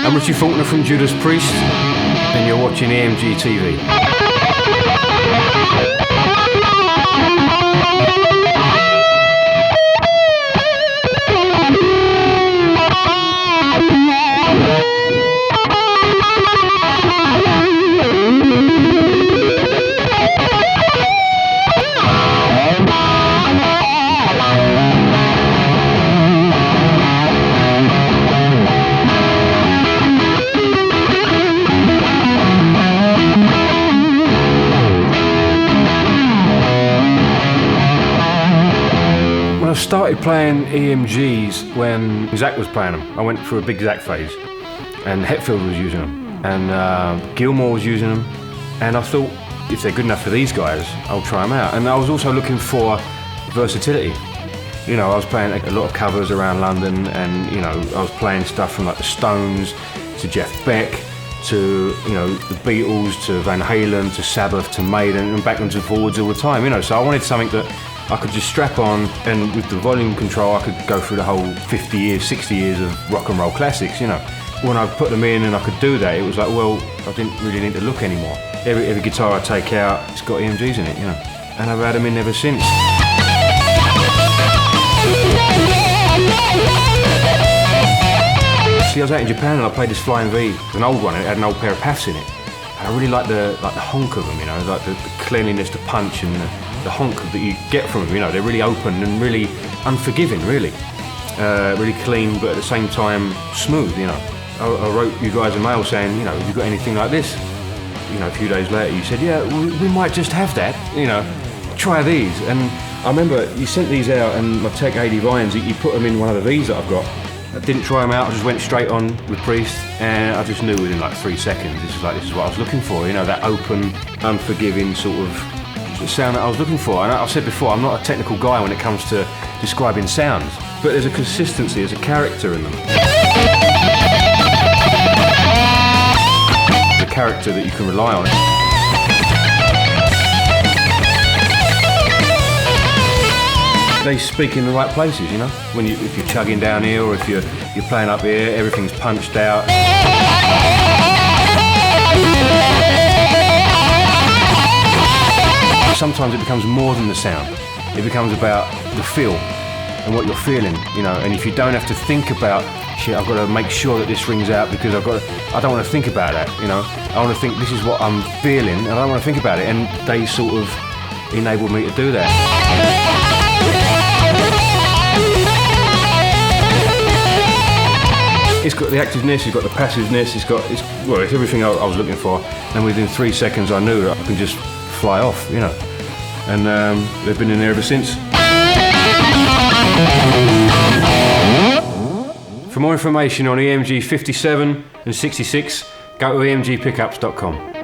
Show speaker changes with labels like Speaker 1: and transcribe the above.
Speaker 1: I'm Richie Faulkner from Judas Priest, and you're watching EMGtv. I started playing EMGs when Zach was playing them. I went through a big Zach phase, and Hetfield was using them, and Gilmore was using them, and I thought, if they're good enough for these guys, I'll try them out. And I was also looking for versatility. You know, I was playing a lot of covers around London, and you know, I was playing stuff from like the Stones to Jeff Beck to, you know, the Beatles to Van Halen to Sabbath to Maiden, and backwards and forwards all the time. You know, so I wanted something that I could just strap on, and with the volume control I could go through the whole 50 years, 60 years of rock and roll classics, you know. When I put them in and I could do that, it was like, well, I didn't really need to look anymore. Every guitar I take out, it's got EMGs in it, you know. And I've had them in ever since. See, I was out in Japan and I played this Flying V, an old one, and it had an old pair of paths in it. And I really liked the honk of them, you know, like the cleanliness, the punch, and the honk that you get from them, you know. They're really open and really unforgiving, really. Really clean, but at the same time smooth, you know. I wrote you guys a mail saying, you know, have you got anything like this? You know, a few days later you said, yeah, we might just have that, you know, try these. And I remember you sent these out, and my Tech 80 Vines, you put them in one of the V's that I've got. I didn't try them out, I just went straight on with Priest, and I just knew within like 3 seconds, this is what I was looking for, you know, that open, unforgiving sort of sound that I was looking for. And I've said before, I'm not a technical guy when it comes to describing sounds, but there's a consistency, there's a character in them. The character that you can rely on. They speak in the right places, you know. If you're chugging down here, or if you're playing up here, everything's punched out. Sometimes it becomes more than the sound. It becomes about the feel and what you're feeling, you know. And if you don't have to think about, shit, I've got to make sure that this rings out because I don't want to think about that, you know. I want to think, this is what I'm feeling, and I don't want to think about it. And they sort of enabled me to do that. It's got the activeness, it's got the passiveness, it's everything I was looking for. And within 3 seconds I knew that I can just fly off, you know. And they've been in there ever since. For more information on EMG 57 and 66, go to emgpickups.com.